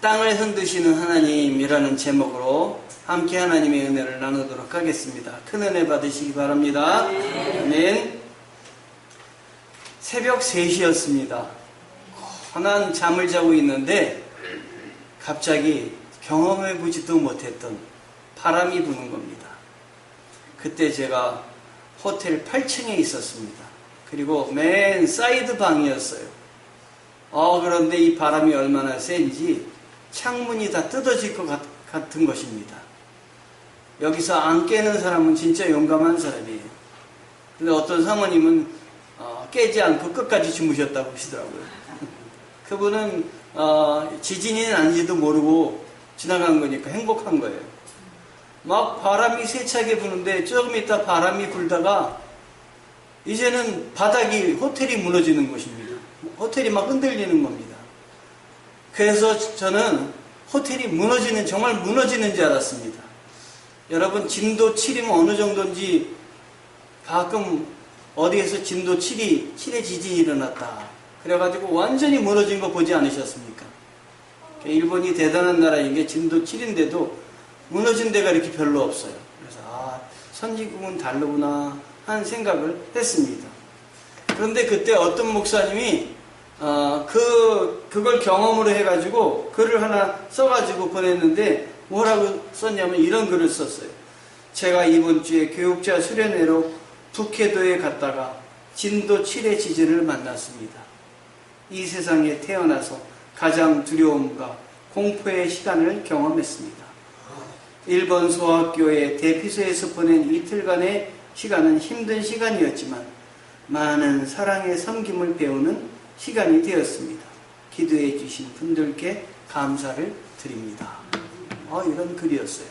땅을 흔드시는 하나님이라는 제목으로 함께 하나님의 은혜를 나누도록 하겠습니다. 큰 은혜 받으시기 바랍니다. 아멘. 새벽 3시였습니다. 환한 잠을 자고 있는데 갑자기 경험해보지도 못했던 바람이 부는 겁니다. 그때 제가 호텔 8층에 있었습니다. 그리고 맨 사이드 방이었어요. 그런데 이 바람이 얼마나 센지 창문이 다 뜯어질 것 같은 것입니다. 여기서 안 깨는 사람은 진짜 용감한 사람이에요. 근데 어떤 사모님은 깨지 않고 끝까지 주무셨다고 하시더라고요. 그분은 지진이 난지도 모르고 지나간 거니까 행복한 거예요. 막 바람이 세차게 부는데 조금 있다 바람이 불다가 이제는 바닥이 호텔이 무너지는 것입니다. 호텔이 막 흔들리는 겁니다. 그래서 저는 호텔이 정말 무너지는 줄 알았습니다. 여러분 진도 7이면 어느 정도인지 가끔 어디에서 진도 7의 지진이 일어났다. 그래가지고 완전히 무너진 거 보지 않으셨습니까? 일본이 대단한 나라인 게 진도 7인데도 무너진 데가 이렇게 별로 없어요. 그래서 선진국은 다르구나 하는 생각을 했습니다. 그런데 그때 어떤 목사님이 그걸 경험으로 해가지고 글을 하나 써가지고 보냈는데 뭐라고 썼냐면 이런 글을 썼어요. 제가 이번 주에 교육자 수련회로 북해도에 갔다가 진도 7의 지진을 만났습니다. 이 세상에 태어나서 가장 두려움과 공포의 시간을 경험했습니다. 일본 소학교의 대피소에서 보낸 이틀간의 시간은 힘든 시간이었지만 많은 사랑의 섬김을 배우는 시간이 되었습니다. 기도해 주신 분들께 감사를 드립니다. 이런 글이었어요.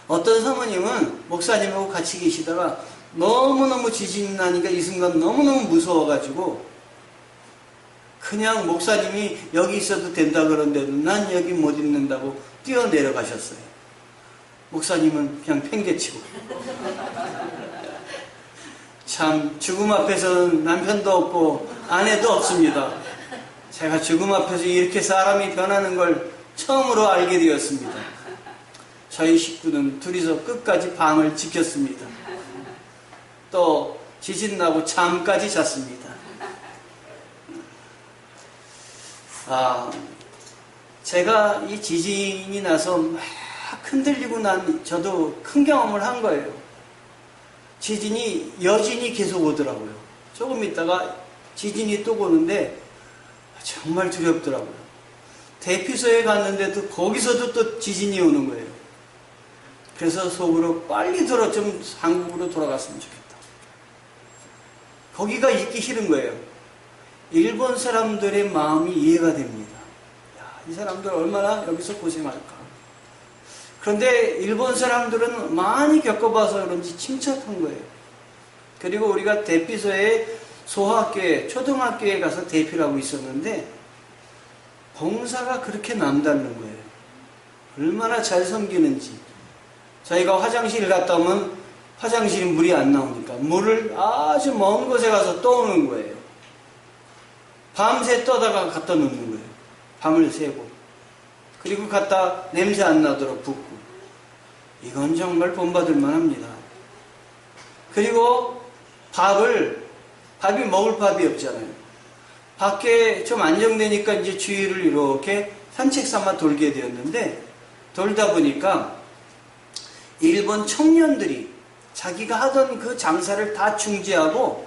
어떤 사모님은 목사님하고 같이 계시다가 너무너무 지진이 나니까 이 순간 너무너무 무서워가지고 그냥 목사님이 여기 있어도 된다 그러는데도 난 여기 못 있는다고 뛰어내려가셨어요. 목사님은 그냥 팽개치고 참 죽음 앞에서는 남편도 없고 아내도 없습니다. 제가 죽음 앞에서 이렇게 사람이 변하는 걸 처음으로 알게 되었습니다. 저희 식구는 둘이서 끝까지 방을 지켰습니다. 또 지진 나고 잠까지 잤습니다. 제가 이 지진이 나서 막 흔들리고 난 저도 큰 경험을 한 거예요. 지진이 여진이 계속 오더라고요. 조금 있다가 지진이 또 오는데 정말 두렵더라고요. 대피소에 갔는데도 거기서도 또 지진이 오는 거예요. 그래서 속으로 빨리 좀 한국으로 돌아갔으면 좋겠다. 거기가 있기 싫은 거예요. 일본 사람들의 마음이 이해가 됩니다. 이 사람들 얼마나 여기서 고생할까. 그런데 일본 사람들은 많이 겪어봐서 그런지 침착한 거예요. 그리고 우리가 대피소에 소학교에 초등학교에 가서 대피를 하고 있었는데 봉사가 그렇게 남다른 거예요. 얼마나 잘 섬기는지. 저희가 화장실 갔다 오면 화장실에 물이 안 나오니까 물을 아주 먼 곳에 가서 떠오는 거예요. 밤새 떠다가 갖다 놓는 거예요. 밤을 새고. 그리고 갖다 냄새 안 나도록 붓고. 이건 정말 본받을 만합니다. 그리고 밥이 먹을 밥이 없잖아요. 밖에 좀 안정되니까 이제 주위를 이렇게 산책 삼아 돌게 되었는데 돌다 보니까 일본 청년들이 자기가 하던 그 장사를 다 중지하고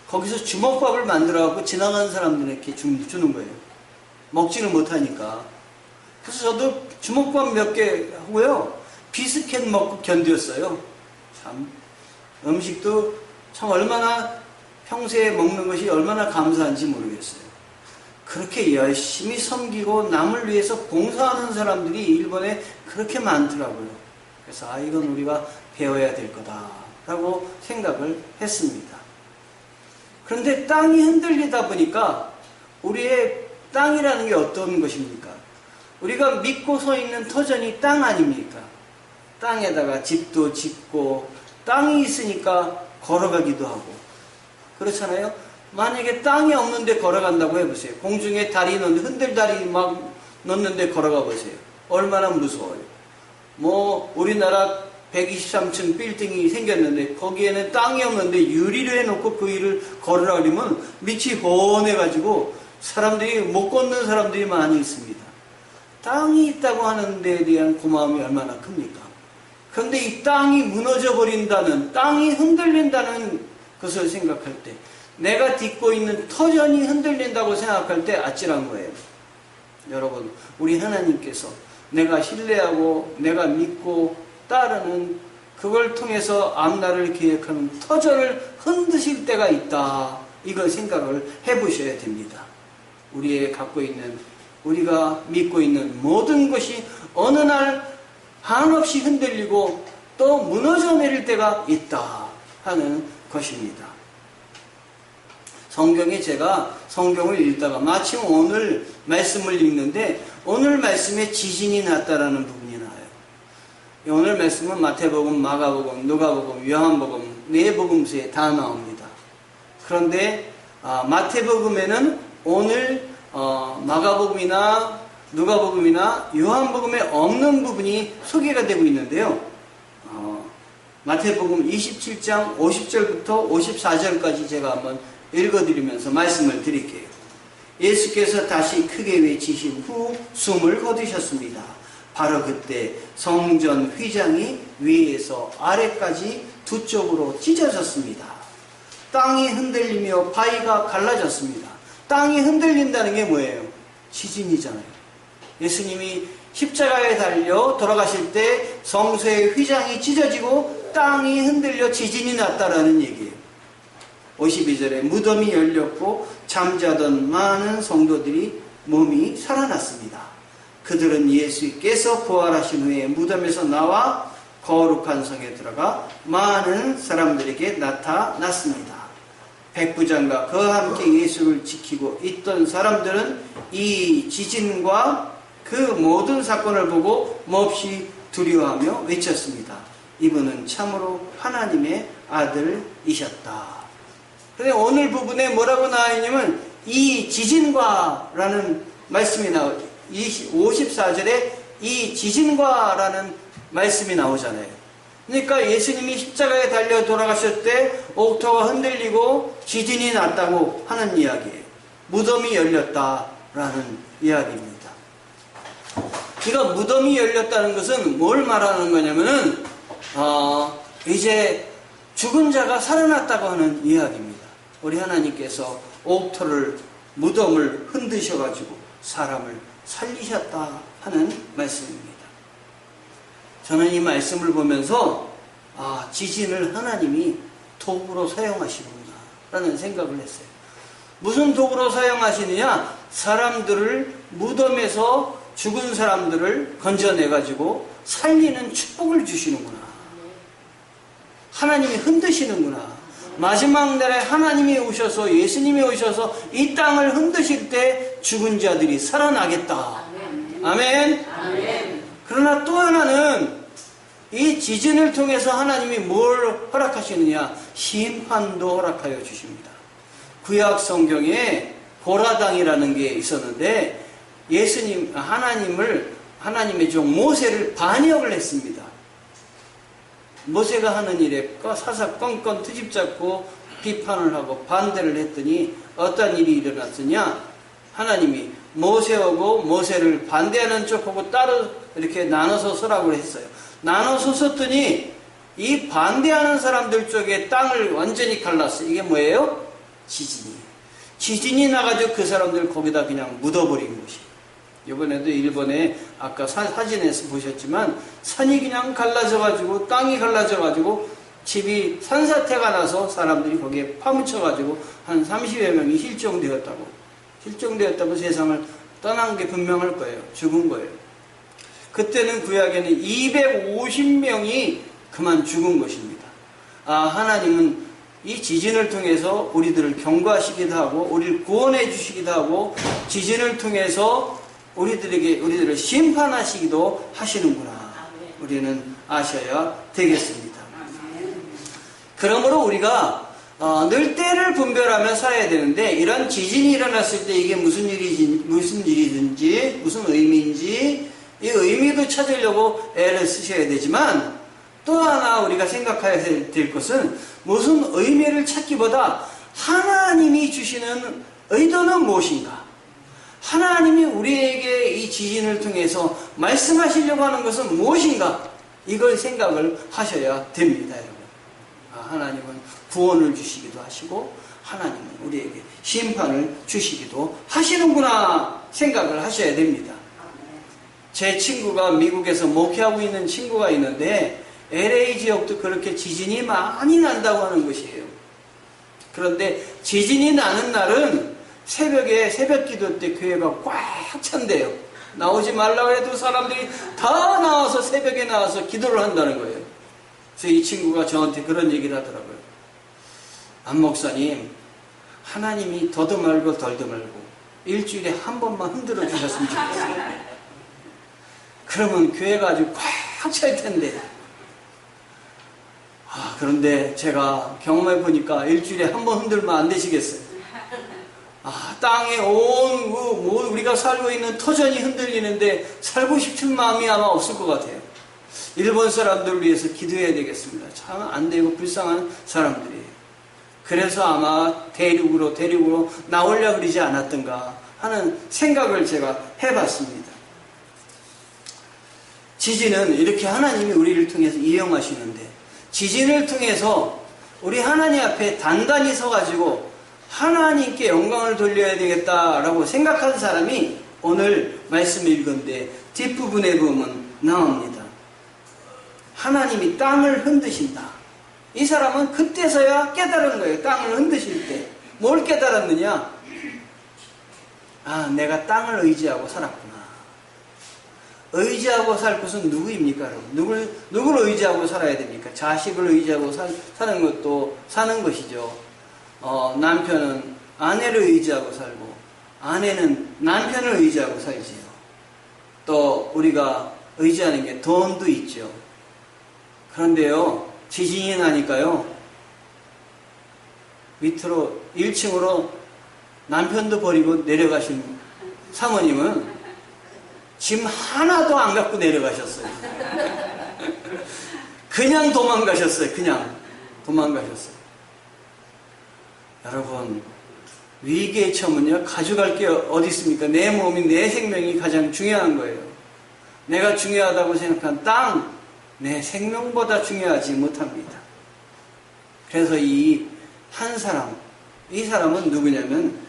거기서 주먹밥을 만들어갖고 지나가는 사람들에게 주는 거예요. 먹지를 못하니까. 그래서 저도 주먹밥 몇 개 하고요. 비스켓 먹고 견뎠어요. 참 음식도 참 얼마나 평소에 먹는 것이 얼마나 감사한지 모르겠어요. 그렇게 열심히 섬기고 남을 위해서 봉사하는 사람들이 일본에 그렇게 많더라고요. 그래서 이건 우리가 배워야 될 거다라고 생각을 했습니다. 그런데 땅이 흔들리다 보니까 우리의 땅이라는 게 어떤 것입니까? 우리가 믿고 서 있는 터전이 땅 아닙니까? 땅에다가 집도 짓고 땅이 있으니까 걸어가기도 하고 그렇잖아요. 만약에 땅이 없는데 걸어간다고 해보세요. 공중에 달이 있는데 흔들다리 막 넣는데 걸어가 보세요. 얼마나 무서워요. 뭐 우리나라 123층 빌딩이 생겼는데 거기에는 땅이 없는데 유리를 해놓고 그 위를 걸으라 그러면 밑이 훤해가지고 사람들이 못 걷는 사람들이 많이 있습니다. 땅이 있다고 하는 데에 대한 고마움이 얼마나 큽니까? 그런데 이 땅이 무너져 버린다는, 땅이 흔들린다는 것을 생각할 때, 내가 딛고 있는 터전이 흔들린다고 생각할 때 아찔한 거예요. 여러분, 우리 하나님께서 내가 신뢰하고 내가 믿고 따르는 그걸 통해서 앞날을 계획하는 터전을 흔드실 때가 있다. 이걸 생각을 해보셔야 됩니다. 우리가 믿고 있는 모든 것이 어느 날 한없이 흔들리고 또 무너져 내릴 때가 있다 하는 것입니다. 성경에 제가 성경을 읽다가 마침 오늘 말씀을 읽는데 오늘 말씀에 지진이 났다라는 부분이 나와요. 오늘 말씀은 마태복음, 마가복음, 누가복음, 요한복음 네 복음서에 다 나옵니다. 그런데 마태복음에는 오늘 마가복음이나 누가복음이나 요한복음에 없는 부분이 소개가 되고 있는데요. 마태복음 27장 50절부터 54절까지 제가 한번 읽어드리면서 말씀을 드릴게요. 예수께서 다시 크게 외치신 후 숨을 거두셨습니다. 바로 그때 성전 휘장이 위에서 아래까지 두 쪽으로 찢어졌습니다. 땅이 흔들리며 바위가 갈라졌습니다. 땅이 흔들린다는 게 뭐예요? 지진이잖아요. 예수님이 십자가에 달려 돌아가실 때 성소의 휘장이 찢어지고 땅이 흔들려 지진이 났다라는 얘기예요. 52절에 무덤이 열렸고 잠자던 많은 성도들이 몸이 살아났습니다. 그들은 예수께서 부활하신 후에 무덤에서 나와 거룩한 성에 들어가 많은 사람들에게 나타났습니다. 백부장과 그와 함께 예수를 지키고 있던 사람들은 이 지진과 그 모든 사건을 보고 몹시 두려워하며 외쳤습니다. 이분은 참으로 하나님의 아들이셨다. 그런데 오늘 부분에 뭐라고 나와 있냐면 이 지진과 라는 말씀이 나오죠. 54절에 이 지진과 라는 말씀이 나오잖아요. 그러니까 예수님이 십자가에 달려 돌아가실 때 옥토가 흔들리고 지진이 났다고 하는 이야기예요. 무덤이 열렸다라는 이야기입니다. 이거 무덤이 열렸다는 것은 뭘 말하는 거냐면은 이제 죽은 자가 살아났다고 하는 이야기입니다. 우리 하나님께서 옥토를 무덤을 흔드셔가지고 사람을 살리셨다 하는 말씀입니다. 저는 이 말씀을 보면서 지진을 하나님이 도구로 사용하시는구나 라는 생각을 했어요. 무슨 도구로 사용하시느냐? 사람들을 무덤에서 죽은 사람들을 건져내가지고 살리는 축복을 주시는구나. 하나님이 흔드시는구나. 마지막 날에 하나님이 오셔서 예수님이 오셔서 이 땅을 흔드실 때 죽은 자들이 살아나겠다. 아멘. 아멘. 그러나 또 하나는 이 지진을 통해서 하나님이 뭘 허락하시느냐? 심판도 허락하여 주십니다. 구약 성경에 고라당이라는 게 있었는데 하나님의 종 모세를 반역을 했습니다. 모세가 하는 일에 사사건건 트집잡고 비판을 하고 반대를 했더니 어떤 일이 일어났느냐? 하나님이 모세하고 모세를 반대하는 쪽하고 따로 이렇게 나눠서 서라고 했어요. 나눠서 섰더니 이 반대하는 사람들 쪽에 땅을 완전히 갈랐어요. 이게 뭐예요? 지진이에요. 지진이 나가지고 그 사람들 거기다 그냥 묻어버린 것이에요. 이번에도 일본에 아까 사진에서 보셨지만 산이 그냥 갈라져가지고 땅이 갈라져가지고 집이 산사태가 나서 사람들이 거기에 파묻혀가지고 한 30여 명이 실종되었다고 세상을 떠난 게 분명할 거예요. 죽은 거예요. 그때는 구약에는 250명이 그만 죽은 것입니다. 하나님은 이 지진을 통해서 우리들을 경고하시기도 하고 우리를 구원해 주시기도 하고 지진을 통해서 우리들을 심판하시기도 하시는구나. 우리는 아셔야 되겠습니다. 그러므로 우리가 늘 때를 분별하며 살아야 되는데, 이런 지진이 일어났을 때 이게 무슨 일이든지 무슨 의미인지 이 의미도 찾으려고 애를 쓰셔야 되지만, 또 하나 우리가 생각해야 될 것은 무슨 의미를 찾기보다 하나님이 주시는 의도는 무엇인가? 하나님이 우리에게 이 지진을 통해서 말씀하시려고 하는 것은 무엇인가? 이걸 생각을 하셔야 됩니다, 여러분. 하나님은 구원을 주시기도 하시고 하나님은 우리에게 심판을 주시기도 하시는구나 생각을 하셔야 됩니다. 제 친구가 미국에서 목회하고 있는 친구가 있는데 LA 지역도 그렇게 지진이 많이 난다고 하는 것이에요. 그런데 지진이 나는 날은 새벽에 새벽 기도 때 교회가 꽉 찬대요. 나오지 말라고 해도 사람들이 다 나와서 새벽에 나와서 기도를 한다는 거예요. 그래서 이 친구가 저한테 그런 얘기를 하더라고요. 안 목사님, 하나님이 더도 말고 덜도 말고 일주일에 한 번만 흔들어 주셨으면 좋겠어요. 그러면 교회가 아주 꽉 찰 텐데. 그런데 제가 경험해 보니까 일주일에 한 번 흔들면 안 되시겠어요. 땅에 우리가 살고 있는 터전이 흔들리는데 살고 싶은 마음이 아마 없을 것 같아요. 일본 사람들을 위해서 기도해야 되겠습니다. 참 안 되고 불쌍한 사람들이에요. 그래서 아마 대륙으로 나오려고 그러지 않았던가 하는 생각을 제가 해봤습니다. 지진은 이렇게 하나님이 우리를 통해서 이용하시는데, 지진을 통해서 우리 하나님 앞에 단단히 서가지고 하나님께 영광을 돌려야 되겠다라고 생각한 사람이 오늘 말씀 읽은데 뒷부분에 보면 나옵니다. 하나님이 땅을 흔드신다. 이 사람은 그때서야 깨달은 거예요. 땅을 흔드실 때. 뭘 깨달았느냐? 내가 땅을 의지하고 살았구나. 의지하고 살 것은 누구입니까, 여러분? 누구를 의지하고 살아야 됩니까? 자식을 의지하고 사는 것도 사는 것이죠. 남편은 아내를 의지하고 살고, 아내는 남편을 의지하고 살지요. 또 우리가 의지하는 게 돈도 있죠. 그런데요, 지진이 나니까요, 밑으로 1층으로 남편도 버리고 내려가신 사모님은 짐 하나도 안 갖고 내려가셨어요. 그냥 도망가셨어요. 여러분, 위기에 처하면요, 가져갈 게 어디 있습니까? 내 몸이, 내 생명이 가장 중요한 거예요. 내가 중요하다고 생각한 땅, 내 생명보다 중요하지 못합니다. 그래서 이 사람은 누구냐면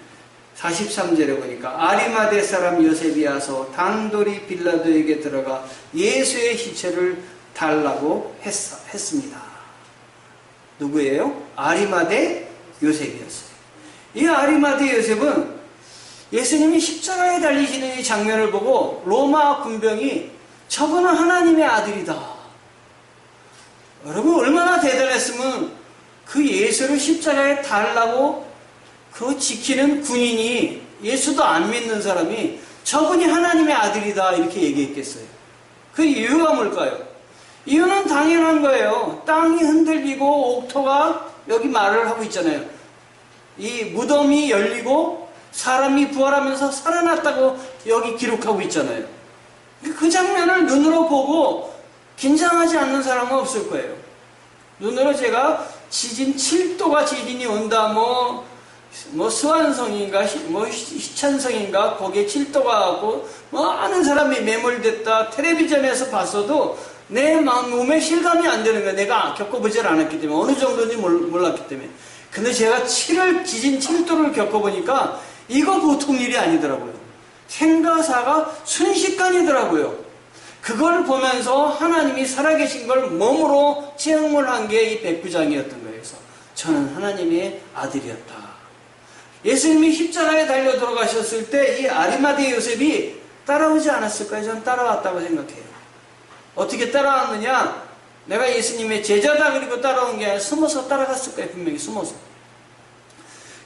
43절에 보니까 아리마대 사람 요셉이 와서 단돌이 빌라도에게 들어가 예수의 시체를 달라고 했습니다. 누구예요? 아리마대 요셉이었어요. 이 아리마대 요셉은 예수님이 십자가에 달리시는 이 장면을 보고 로마 군병이 저분은 하나님의 아들이다. 여러분, 얼마나 대단했으면 그 예수를 십자가에 달라고 그 지키는 군인이, 예수도 안 믿는 사람이 저분이 하나님의 아들이다 이렇게 얘기했겠어요. 그 이유가 뭘까요? 이유는 당연한 거예요. 땅이 흔들리고 옥토가 여기 말을 하고 있잖아요. 이 무덤이 열리고 사람이 부활하면서 살아났다고 여기 기록하고 있잖아요. 그 장면을 눈으로 보고 긴장하지 않는 사람은 없을 거예요. 눈으로 제가 지진 7도가 지진이 온다, 뭐 스완성인가, 시천성인가, 거기에 7도가 하고, 아는 사람이 매몰됐다, 텔레비전에서 봤어도 내 몸에 실감이 안 되는 거야. 내가 겪어보질 않았기 때문에, 어느 정도인지 몰랐기 때문에. 근데 제가 지진 7도를 겪어보니까 이거 보통 일이 아니더라고요. 생가사가 순식간이더라고요. 그걸 보면서 하나님이 살아계신 걸 몸으로 체험을 한 게 이 백부장이었던 거예요. 그래서 저는 하나님의 아들이었다. 예수님이 십자가에 달려 돌아가셨을 때 이 아리마대 요셉이 따라오지 않았을까요? 저는 따라왔다고 생각해요. 어떻게 따라왔느냐? 내가 예수님의 제자다 그리고 따라온 게 아니라 숨어서 따라갔을 거예요. 분명히 숨어서.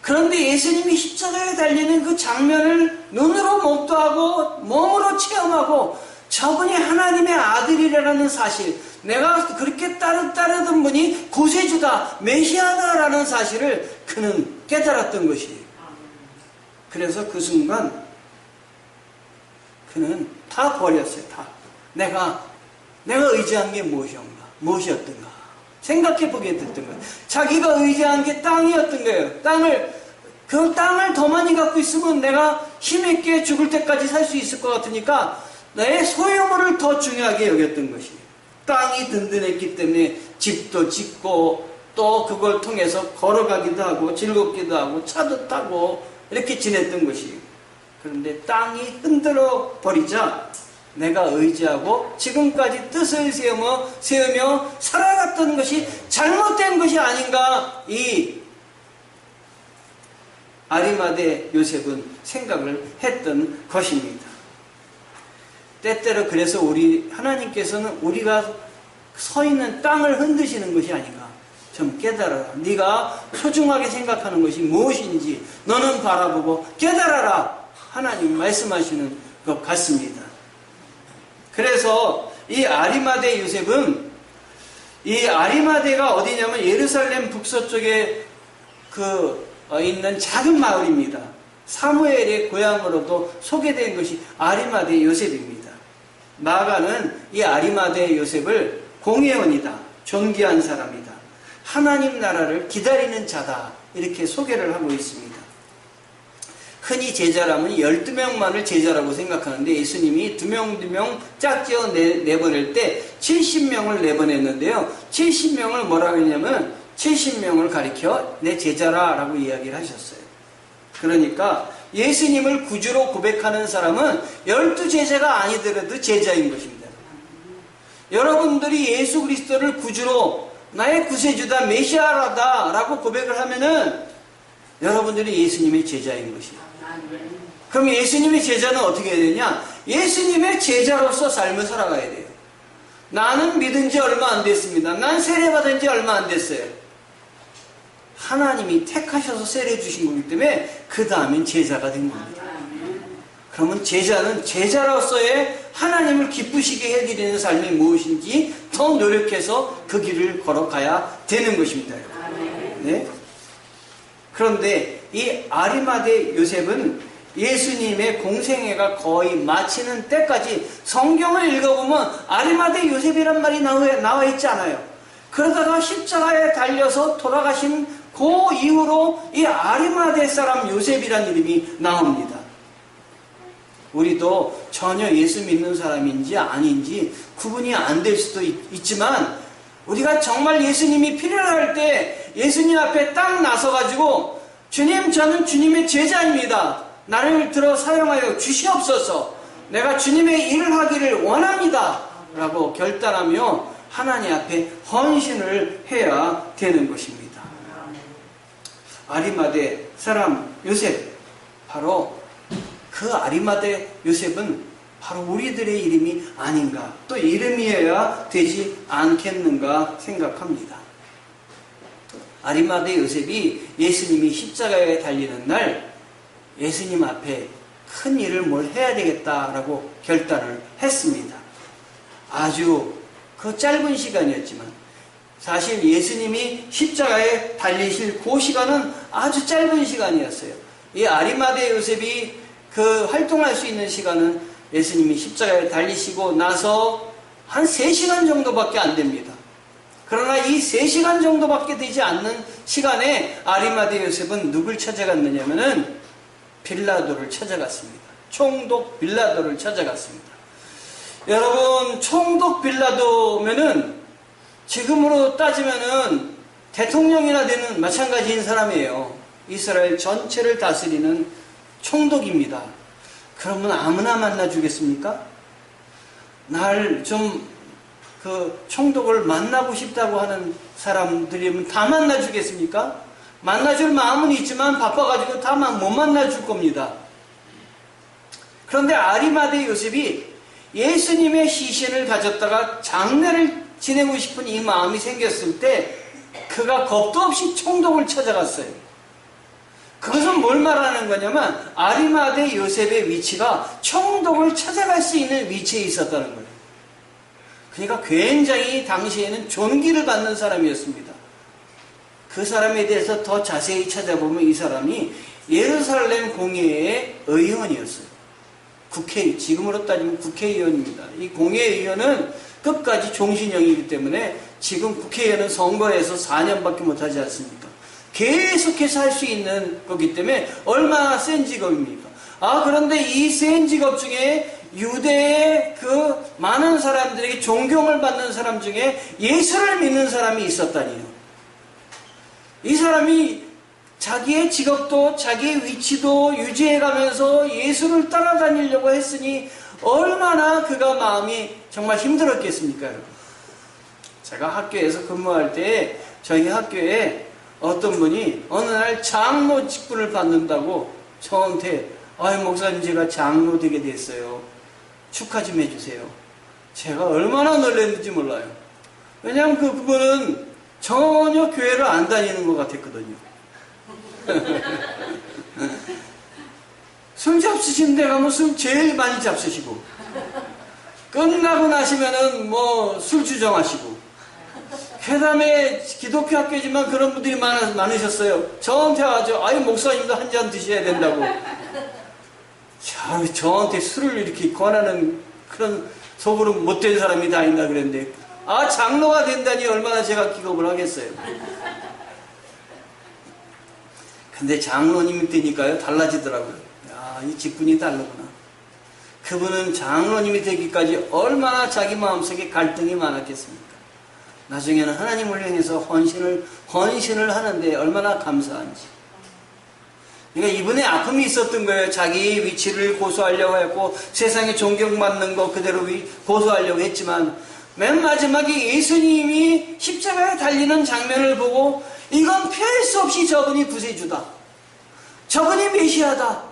그런데 예수님이 십자가에 달리는 그 장면을 눈으로 목도하고 몸으로 체험하고 저분이 하나님의 아들이라는 사실, 내가 그렇게 따르던 분이 구세주다, 메시아다라는 사실을 그는 깨달았던 것이에요. 그래서 그 순간 그는 다 버렸어요. 다. 내가 의지한 게 무엇이었던가 생각해 보게 됐던 거예요. 자기가 의지한 게 땅이었던 거예요. 그 땅을 더 많이 갖고 있으면 내가 힘있게 죽을 때까지 살 수 있을 것 같으니까 나의 소유물을 더 중요하게 여겼던 것이에요. 땅이 든든했기 때문에 집도 짓고 또 그걸 통해서 걸어가기도 하고 즐겁기도 하고 차도 타고 이렇게 지냈던 것이에요. 그런데 땅이 흔들어 버리자 내가 의지하고 지금까지 뜻을 세우며 살아갔던 것이 잘못된 것이 아닌가, 이 아리마대 요셉은 생각을 했던 것입니다. 때때로 그래서 하나님께서는 우리가 서 있는 땅을 흔드시는 것이 아닌가 좀 깨달아라. 네가 소중하게 생각하는 것이 무엇인지 너는 바라보고 깨달아라. 하나님 말씀하시는 것 같습니다. 그래서 이 아리마대 요셉은, 이 아리마대가 어디냐면 예루살렘 북서쪽에 있는 작은 마을입니다. 사무엘의 고향으로도 소개된 것이 아리마대 요셉입니다. 마가는 이 아리마대 요셉을 공회원이다, 존귀한 사람이다, 하나님 나라를 기다리는 자다, 이렇게 소개를 하고 있습니다. 흔히 제자라면 12명만을 제자라고 생각하는데 예수님이 2명 짝지어 내보낼 때 70명을 내보냈는데요. 70명을 뭐라고 했냐면 70명을 가리켜 내 제자라라고 이야기를 하셨어요. 그러니까 예수님을 구주로 고백하는 사람은 12제자가 아니더라도 제자인 것입니다. 여러분들이 예수 그리스도를 구주로 나의 구세주다, 메시아라다 라고 고백을 하면은 여러분들이 예수님의 제자인 것이에요. 그럼 예수님의 제자는 어떻게 해야 되냐? 예수님의 제자로서 삶을 살아가야 돼요. 나는 믿은 지 얼마 안 됐습니다. 난 세례받은 지 얼마 안 됐어요. 하나님이 택하셔서 세례 주신 거기 때문에 그 다음엔 제자가 된 겁니다. 그러면 제자는 제자로서의 하나님을 기쁘시게 해드리는 삶이 무엇인지 더 노력해서 그 길을 걸어가야 되는 것입니다. 네? 그런데 이 아리마대 요셉은 예수님의 공생애가 거의 마치는 때까지 성경을 읽어보면 아리마대 요셉이란 말이 나와 있지 않아요. 그러다가 십자가에 달려서 돌아가신 그 이후로 이 아리마대 사람 요셉이란 이름이 나옵니다. 우리도 전혀 예수 믿는 사람인지 아닌지 구분이 안 될 수도 있지만 우리가 정말 예수님이 필요할 때 예수님 앞에 딱 나서가지고 주님, 저는 주님의 제자입니다. 나를 들어 사용하여 주시옵소서. 내가 주님의 일을 하기를 원합니다. 라고 결단하며 하나님 앞에 헌신을 해야 되는 것입니다. 아리마대 사람 요셉, 바로 그 아리마대 요셉은 바로 우리들의 이름이 아닌가, 또 이름이어야 되지 않겠는가 생각합니다. 아리마대 요셉이 예수님이 십자가에 달리는 날 예수님 앞에 큰 일을 뭘 해야 되겠다라고 결단을 했습니다. 아주 그 짧은 시간이었지만 사실 예수님이 십자가에 달리실 그 시간은 아주 짧은 시간이었어요. 이 아리마대 요셉이 활동할 수 있는 시간은 예수님이 십자가에 달리시고 나서 한 3시간 정도밖에 안 됩니다. 그러나 이 3시간 정도밖에 되지 않는 시간에 아리마대 요셉은 누굴 찾아갔느냐면은 빌라도를 찾아갔습니다. 총독 빌라도를 찾아갔습니다. 여러분, 총독 빌라도면은 지금으로 따지면은 대통령이나 되는 마찬가지인 사람이에요. 이스라엘 전체를 다스리는 총독입니다. 그러면 아무나 만나주겠습니까? 날 좀 총독을 만나고 싶다고 하는 사람들이면 다 만나주겠습니까? 만나줄 마음은 있지만 바빠가지고 다 못 만나줄 겁니다. 그런데 아리마대 요셉이 예수님의 시신을 가졌다가 장례를 지내고 싶은 이 마음이 생겼을 때 그가 겁도 없이 총독을 찾아갔어요. 그것은 뭘 말하는 거냐면 아리마대 요셉의 위치가 총독을 찾아갈 수 있는 위치에 있었다는 거예요. 그러니까 굉장히 당시에는 존귀를 받는 사람이었습니다. 그 사람에 대해서 더 자세히 찾아보면 이 사람이 예루살렘 공회의 의원이었어요. 지금으로 따지면 국회의원입니다. 이 공회의원은 끝까지 종신형이기 때문에 지금 국회의원은 선거에서 4년밖에 못하지 않습니까? 계속해서 할 수 있는 거기 때문에 얼마나 센 직업입니까? 그런데 이 센 직업 중에 유대의 그 많은 사람들에게 존경을 받는 사람 중에 예수를 믿는 사람이 있었다니요. 이 사람이 자기의 직업도 자기의 위치도 유지해가면서 예수를 따라다니려고 했으니 얼마나 그가 마음이 정말 힘들었겠습니까, 여러분? 제가 학교에서 근무할 때 저희 학교에 어떤 분이 어느 날 장로 직분을 받는다고 저한테 목사님 제가 장로 되게 됐어요. 축하 좀 해주세요. 제가 얼마나 놀랐는지 몰라요. 왜냐하면 그분은 전혀 교회를 안 다니는 것 같았거든요. 술 잡수신 데 가면 술 제일 많이 잡수시고 끝나고 나시면은 술 주정하시고 그 다음에 기독교 학교지만 그런 분들이 많으셨어요. 저한테 와가지고 목사님도 한 잔 드셔야 된다고 저한테 술을 이렇게 권하는 그런 속으로 못된 사람이 다 있나 그랬는데 장로가 된다니 얼마나 제가 기겁을 하겠어요. 근데 장로님이 되니까요 달라지더라고요. 이 직분이 다르구나. 그분은 장로님이 되기까지 얼마나 자기 마음속에 갈등이 많았겠습니까? 나중에는 하나님을 향해서 헌신을 하는데 얼마나 감사한지. 그러니까 이분의 아픔이 있었던 거예요. 자기 위치를 고수하려고 했고 세상에 존경받는 거 그대로 고수하려고 했지만 맨 마지막에 예수님이 십자가에 달리는 장면을 보고 이건 피할 수 없이 저분이 구세주다. 저분이 메시아다.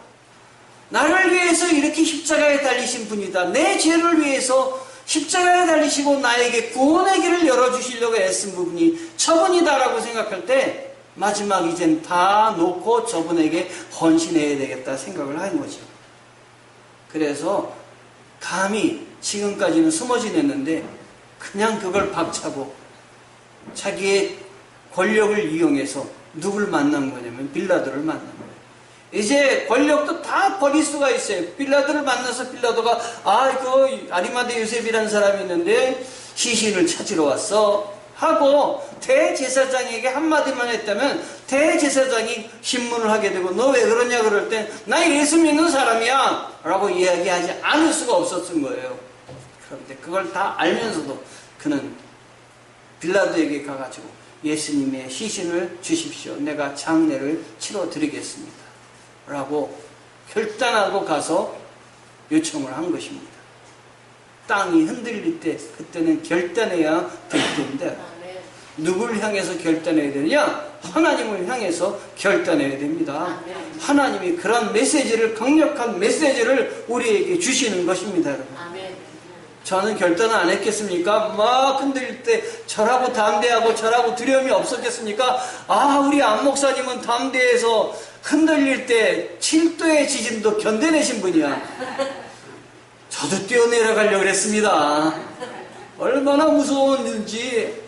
나를 위해서 이렇게 십자가에 달리신 분이다. 내 죄를 위해서 십자가에 달리시고 나에게 구원의 길을 열어주시려고 애쓴 부분이 저분이다라고 생각할 때 마지막 이젠 다 놓고 저분에게 헌신해야 되겠다 생각을 한 거죠. 그래서 감히 지금까지는 숨어 지냈는데 그냥 그걸 박차고 자기의 권력을 이용해서 누굴 만난 거냐면 빌라도를 만난 거예요. 이제 권력도 다 버릴 수가 있어요. 빌라도를 만나서 빌라도가 그 아리마대 요셉이라는 사람이 있는데 시신을 찾으러 왔어 하고 대제사장에게 한마디만 했다면 대제사장이 신문을 하게 되고 너 왜 그러냐 그럴 땐 나 예수 믿는 사람이야 라고 이야기하지 않을 수가 없었던 거예요. 그런데 그걸 다 알면서도 그는 빌라도에게 가가지고 예수님의 시신을 주십시오. 내가 장례를 치러드리겠습니다. 라고 결단하고 가서 요청을 한 것입니다. 땅이 흔들릴 때 그때는 결단해야 될 텐데 누굴 향해서 결단해야 되느냐? 하나님을 향해서 결단해야 됩니다. 하나님이 그런 메시지를 강력한 메시지를 우리에게 주시는 것입니다. 여러분. 저는 결단을 안 했겠습니까? 막 흔들릴 때 저라고 담대하고 저라고 두려움이 없었겠습니까? 우리 안 목사님은 담대해서 흔들릴 때 7도의 지진도 견뎌내신 분이야. 저도 뛰어내려가려고 그랬습니다. 얼마나 무서웠는지.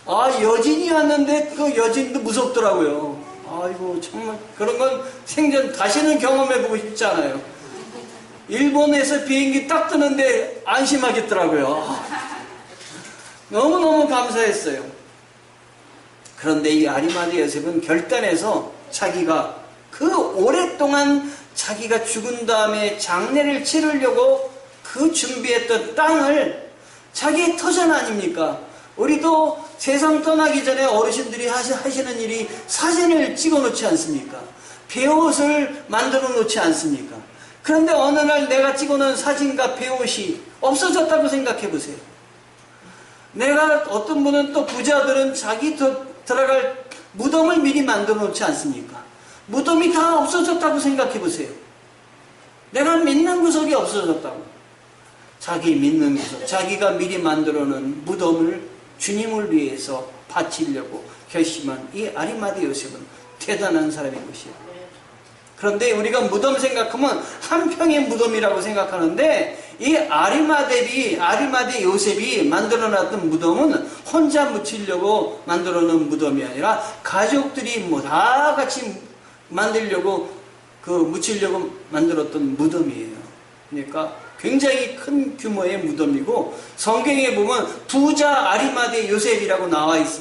여진이 왔는데 그 여진도 무섭더라고요. 아이고 정말 그런 건 생전 다시는 경험해보고 싶지 않아요. 일본에서 비행기 딱 뜨는데 안심하겠더라고요. 너무너무 감사했어요. 그런데 이 아리마대 요셉은 결단해서 자기가 그 오랫동안 자기가 죽은 다음에 장례를 치르려고 그 준비했던 땅을 자기의 터전 아닙니까? 우리도 세상 떠나기 전에 어르신들이 하시는 일이 사진을 찍어 놓지 않습니까? 배옷을 만들어 놓지 않습니까? 그런데 어느 날 내가 찍어놓은 사진과 배옷이 없어졌다고 생각해 보세요. 내가 어떤 분은 또 부자들은 자기 들어갈 무덤을 미리 만들어 놓지 않습니까? 무덤이 다 없어졌다고 생각해 보세요. 내가 믿는 구석이 없어졌다고. 자기 믿는 구석, 자기가 미리 만들어 놓은 무덤을 주님을 위해서 바치려고 결심한 이 아리마대 요셉은 대단한 사람인 것이에요. 그런데 우리가 무덤 생각하면 한 평의 무덤이라고 생각하는데, 이 아리마대 요셉이 만들어놨던 무덤은 혼자 묻히려고 만들어놓은 무덤이 아니라 가족들이 뭐 다 같이 만들려고 묻히려고 만들었던 무덤이에요. 그러니까 굉장히 큰 규모의 무덤이고, 성경에 보면 부자 아리마대 요셉이라고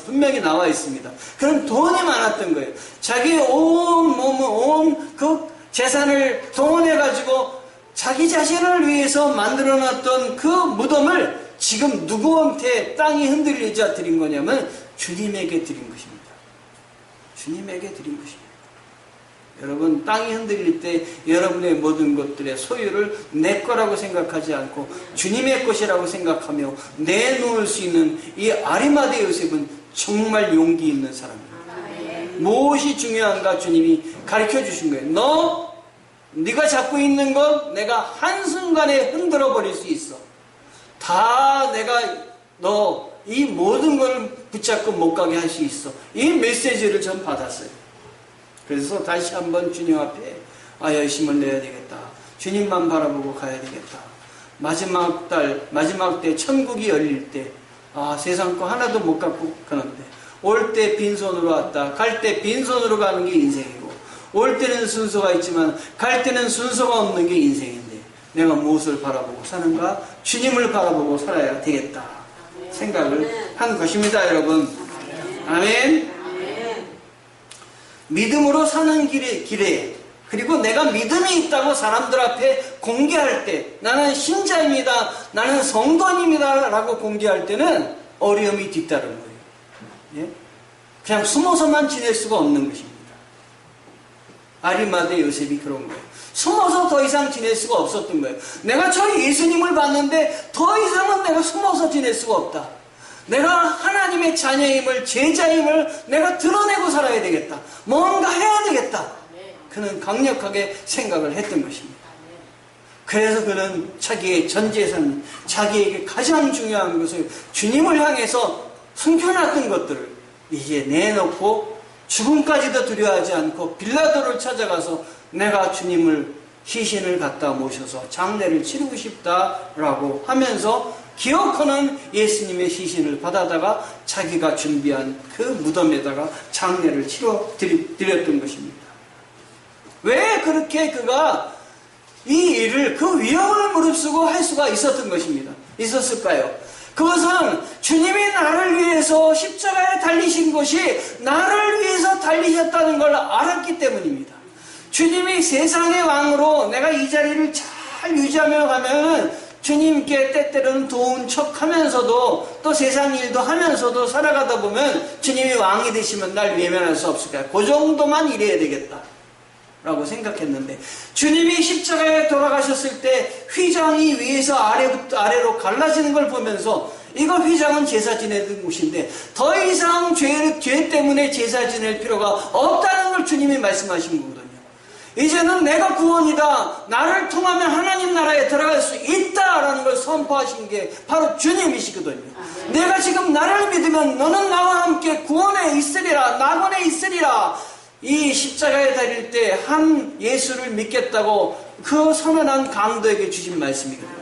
분명히 나와 있습니다. 그런 돈이 많았던 거예요. 자기의 온 몸을, 온 그 재산을 동원해가지고 자기 자신을 위해서 만들어놨던 그 무덤을 지금 누구한테 땅이 흔들리자 드린 거냐면 주님에게 드린 것입니다. 주님에게 드린 것입니다. 여러분, 땅이 흔들릴 때 여러분의 모든 것들의 소유를 내 거라고 생각하지 않고 주님의 것이라고 생각하며 내놓을 수 있는 이 아리마대 요셉은 정말 용기 있는 사람입니다. 무엇이 중요한가 주님이 가르쳐 주신 거예요. 네가 잡고 있는 것 내가 한순간에 흔들어 버릴 수 있어. 다 내가 너 이 모든 걸 붙잡고 못 가게 할 수 있어. 이 메시지를 전 받았어요. 그래서 다시 한번 주님 앞에 열심을 내야 되겠다. 주님만 바라보고 가야 되겠다. 마지막 때 천국이 열릴 때 세상 거 하나도 못 갖고 가는데, 올 때 빈손으로 왔다, 갈 때 빈손으로 가는 게 인생이고, 올 때는 순서가 있지만 갈 때는 순서가 없는 게 인생인데, 내가 무엇을 바라보고 사는가? 주님을 바라보고 살아야 되겠다 생각을 한 것입니다. 여러분, 아멘. 믿음으로 사는 길에 그리고 내가 믿음이 있다고 사람들 앞에 공개할 때, 나는 신자입니다, 나는 성도입니다 라고 공개할 때는 어려움이 뒤따른 거예요. 예? 그냥 숨어서만 지낼 수가 없는 것입니다. 아리마대 요셉이 그런 거예요. 숨어서 더 이상 지낼 수가 없었던 거예요. 내가 저 예수님을 봤는데 더 이상은 내가 숨어서 지낼 수가 없다. 내가 하나님의 자녀임을, 제자임을 내가 드러내고 살아야 되겠다. 뭔가 해야 되겠다. 그는 강력하게 생각을 했던 것입니다. 그래서 그는 자기의 전 재산, 자기에게 가장 중요한 것을 주님을 향해서 숨겨놨던 것들을 이제 내놓고 죽음까지도 두려워하지 않고 빌라도를 찾아가서 내가 주님을 시신을 갖다 모셔서 장례를 치르고 싶다라고 하면서 기어코는 예수님의 시신을 받아다가 자기가 준비한 그 무덤에다가 장례를 치러 드렸던 것입니다. 왜 그렇게 그가 이 일을, 그 위험을 무릅쓰고 할 수가 있었을까요? 그것은 주님이 나를 위해서 십자가에 달리신 것이 나를 위해서 달리셨다는 걸 알았기 때문입니다. 주님이 세상의 왕으로 내가 이 자리를 잘 유지하며 가면은 주님께 때때로는 도운 척 하면서도 또 세상 일도 하면서도 살아가다 보면 주님이 왕이 되시면 날 외면할 수 없을까요? 그 정도만 일해야 되겠다 라고 생각했는데, 주님이 십자가에 돌아가셨을 때 휘장이 위에서 아래로 갈라지는 걸 보면서 이거 휘장은 제사 지내는 곳인데 더 이상 죄 때문에 제사 지낼 필요가 없다는 걸 주님이 말씀하신 거거든요. 이제는 내가 구원이다, 나를 통하면 하나님 나라에 들어갈 수 있다라는 걸 선포하신 게 바로 주님이시거든요. 내가 지금 나를 믿으면 너는 나와 함께 구원에 있으리라, 낙원에 있으리라. 이 십자가에 달릴 때 한 예수를 믿겠다고 그 선언한 강도에게 주신 말씀이거든요.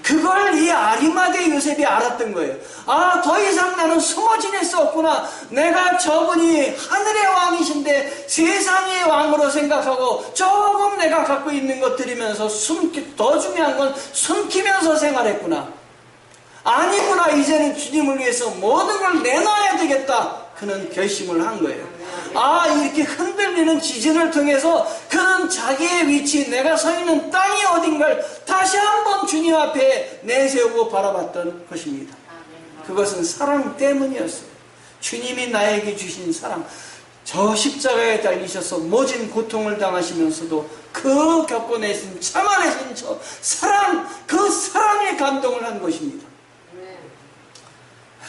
그걸 이 아리마대 요셉이 알았던 거예요. 더 이상 나는 숨어 지낼 수 없구나. 내가 저분이 하늘의 왕이신데 세상의 왕으로 생각하고 조금 내가 갖고 있는 것 드리면서 더 중요한 건 숨기면서 생활했구나. 아니구나, 이제는 주님을 위해서 모든 걸 내놔야 되겠다. 그는 결심을 한 거예요. 이렇게 흔들리는 지진을 통해서 그는 자기의 위치, 내가 서 있는 땅이 어딘가를 다시 한번 주님 앞에 내세우고 바라봤던 것입니다. 그것은 사랑 때문이었어요. 주님이 나에게 주신 사랑, 저 십자가에 달리셔서 모진 고통을 당하시면서도 그 겪어내신, 참아내신 저 사랑, 그 사랑에 감동을 한 것입니다.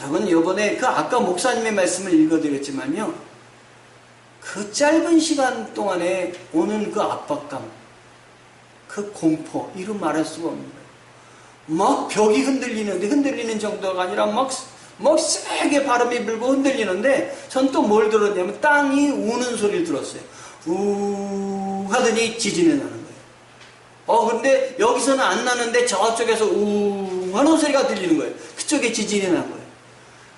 여러분, 이번에 아까 목사님의 말씀을 읽어드렸지만요, 그 짧은 시간 동안에 오는 그 압박감, 그 공포, 이루 말할 수가 없는 거예요. 막 벽이 흔들리는 정도가 아니라 막 세게 바람이 불고 흔들리는데, 전 또 뭘 들었냐면 땅이 우는 소리를 들었어요. 우 하더니 지진이 나는 거예요. 그런데 여기서는 안 나는데 저쪽에서 웅 하는 소리가 들리는 거예요. 그쪽에 지진이 난 거예요.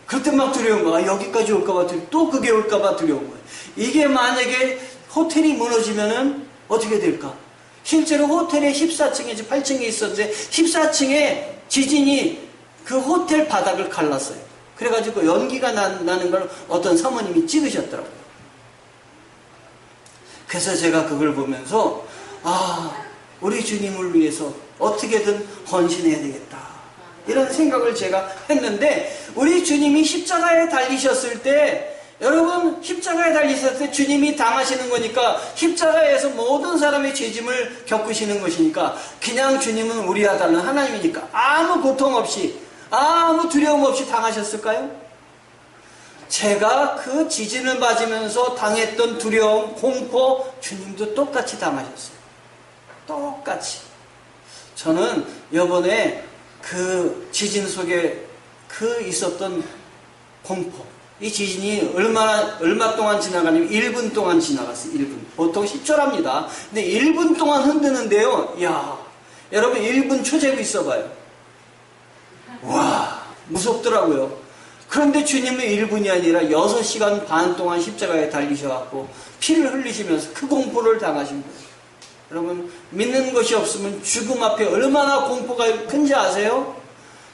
그때 막 두려운 거야. 여기까지 올까봐 또 그게 올까봐 두려운 거예요. 이게 만약에 호텔이 무너지면은 어떻게 될까? 실제로 호텔에 14층에 8층에 있었는데 14층에 지진이 그 호텔 바닥을 갈랐어요. 그래가지고 연기가 나는 걸 어떤 사모님이 찍으셨더라고요. 그래서 제가 그걸 보면서 우리 주님을 위해서 어떻게든 헌신해야 되겠다. 이런 생각을 제가 했는데 우리 주님이 십자가에 달리셨을 때 여러분 십자가에 달리셨을 때 주님이 당하시는 거니까 십자가에서 모든 사람의 죄짐을 겪으시는 것이니까 그냥 주님은 우리와 다른 하나님이니까 아무 고통 없이 아무 두려움 없이 당하셨을까요? 제가 그 지진을 맞으면서 당했던 두려움, 공포 주님도 똑같이 당하셨어요. 똑같이. 저는 이번에 그 지진 속에 그 있었던 공포, 이 지진이 얼마 동안 지나가냐면 1분 동안 지나갔어요. 1분. 보통 10초랍니다. 근데 1분 동안 흔드는데요. 여러분 1분 초재고 있어봐요. 와, 무섭더라고요. 그런데 주님은 1분이 아니라 6시간 반 동안 십자가에 달리셔갖고 피를 흘리시면서 그 공포를 당하신 거예요. 여러분 믿는 것이 없으면 죽음 앞에 얼마나 공포가 큰지 아세요?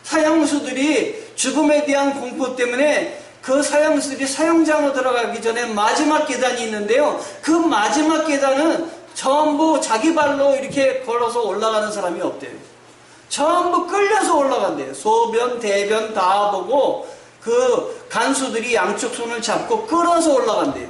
사형수들이 죽음에 대한 공포 때문에 그 사형수들이 사형장으로 들어가기 전에 마지막 계단이 있는데요. 그 마지막 계단은 전부 자기 발로 이렇게 걸어서 올라가는 사람이 없대요. 전부 끌려서 올라간대요. 소변, 대변 다 보고 그 간수들이 양쪽 손을 잡고 끌어서 올라간대요.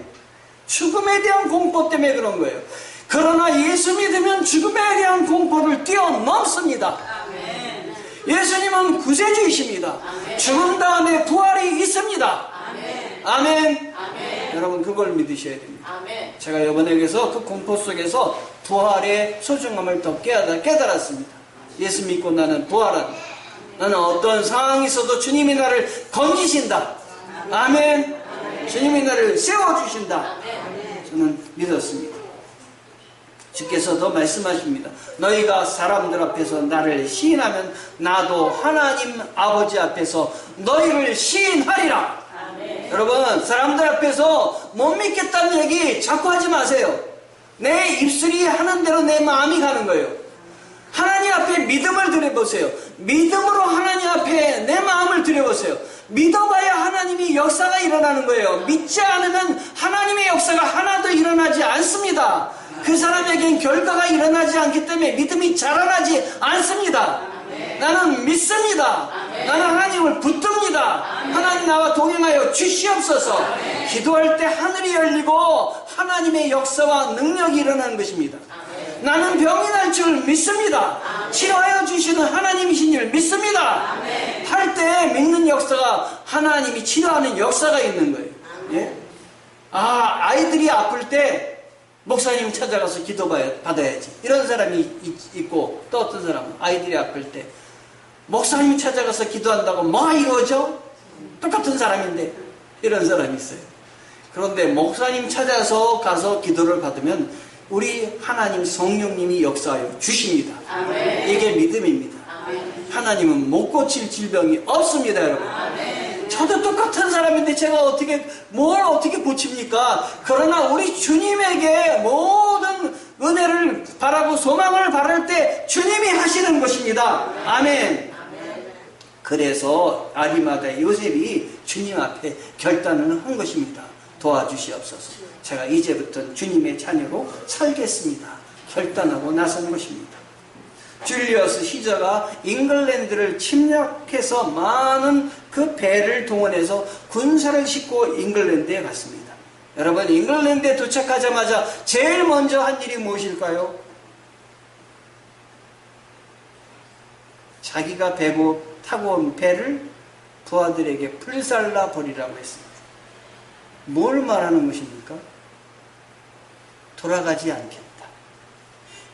죽음에 대한 공포 때문에 그런 거예요. 그러나 예수 믿으면 죽음에 대한 공포를 뛰어넘습니다. 아멘. 예수님은 구세주이십니다. 아멘. 죽음 다음에 부활이 있습니다. 아멘. 아멘. 아멘. 여러분 그걸 믿으셔야 됩니다. 아멘. 제가 이번에 그래서 그 공포 속에서 부활의 소중함을 더 깨달았습니다. 예수 믿고 나는 부활한다. 나는 어떤 상황이 있어도 주님이 나를 건지신다. 아멘. 아멘. 주님이 나를 세워주신다. 아멘. 저는 믿었습니다. 주께서도 말씀하십니다. 너희가 사람들 앞에서 나를 시인하면 나도 하나님 아버지 앞에서 너희를 시인하리라. 아멘. 여러분 사람들 앞에서 못 믿겠다는 얘기 자꾸 하지 마세요. 내 입술이 하는 대로 내 마음이 가는 거예요. 하나님 앞에 믿음을 드려보세요. 믿음으로 하나님 앞에 내 마음을 드려보세요. 믿어봐야 하나님이 역사가 일어나는 거예요. 믿지 않으면 하나님의 역사가 하나도 일어나지 않습니다. 그 사람에겐 결과가 일어나지 않기 때문에 믿음이 자라나지 않습니다. 나는 믿습니다. 나는 하나님을 붙듭니다. 하나님 나와 동행하여 주시옵소서. 기도할 때 하늘이 열리고 하나님의 역사와 능력이 일어나는 것입니다. 나는 병이 날 줄 믿습니다. 치료하여 주시는 하나님이신 줄 믿습니다. 할 때 믿는 역사가 하나님이 치료하는 역사가 있는 거예요. 예? 아이들이 아플 때 목사님 찾아가서 기도 받아야지. 이런 사람이 있고 또 어떤 사람은 아이들이 아플 때 목사님 찾아가서 기도한다고 뭐가 이루어져? 똑같은 사람인데 이런 사람이 있어요. 그런데 목사님 찾아서 가서 기도를 받으면 우리 하나님 성령님이 역사하여 주십니다. 아멘. 이게 믿음입니다. 아멘. 하나님은 못 고칠 질병이 없습니다, 여러분. 아멘. 저도 똑같은 사람인데 제가 뭘 어떻게 고칩니까? 그러나 우리 주님에게 모든 은혜를 바라고 소망을 바랄 때 주님이 하시는 것입니다. 아멘. 그래서 아리마다 요셉이 주님 앞에 결단을 한 것입니다. 도와주시옵소서. 제가 이제부터 주님의 자녀로 살겠습니다. 결단하고 나선 것입니다. 줄리어스 시저가 잉글랜드를 침략해서 많은 그 배를 동원해서 군사를 싣고 잉글랜드에 갔습니다. 여러분 잉글랜드에 도착하자마자 제일 먼저 한 일이 무엇일까요? 자기가 타고 온 배를 부하들에게 불살라 버리라고 했습니다. 뭘 말하는 것입니까? 돌아가지 않겠다.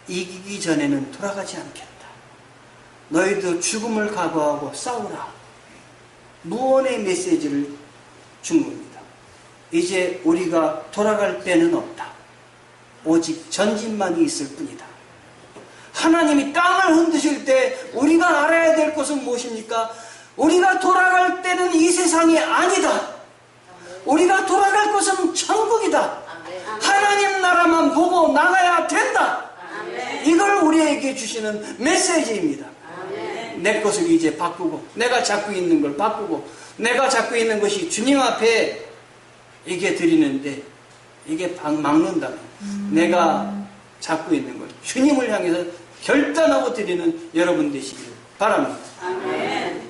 이기기 전에는 돌아가지 않겠다. 너희도 죽음을 각오하고 싸우라. 무언의 메시지를 준 겁니다. 이제 우리가 돌아갈 때는 없다. 오직 전진만이 있을 뿐이다. 하나님이 땅을 흔드실 때 우리가 알아야 될 것은 무엇입니까? 우리가 돌아갈 때는 이 세상이 아니다. 우리가 돌아갈 것은 천국이다. 하나님 나라만 보고 나가야 된다. 이걸 우리에게 주시는 메시지입니다. 내 것을 이제 바꾸고, 내가 잡고 있는 걸 바꾸고, 내가 잡고 있는 것이 주님 앞에 이게 드리는데 이게 막는다면 내가 잡고 있는 걸 주님을 향해서 결단하고 드리는 여러분 되시길 바랍니다. 아멘.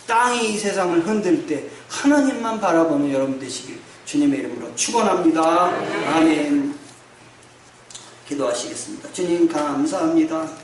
땅이 이 세상을 흔들 때 하나님만 바라보는 여러분 되시길 주님의 이름으로 축원합니다. 아멘. 기도하시겠습니다. 주님 감사합니다.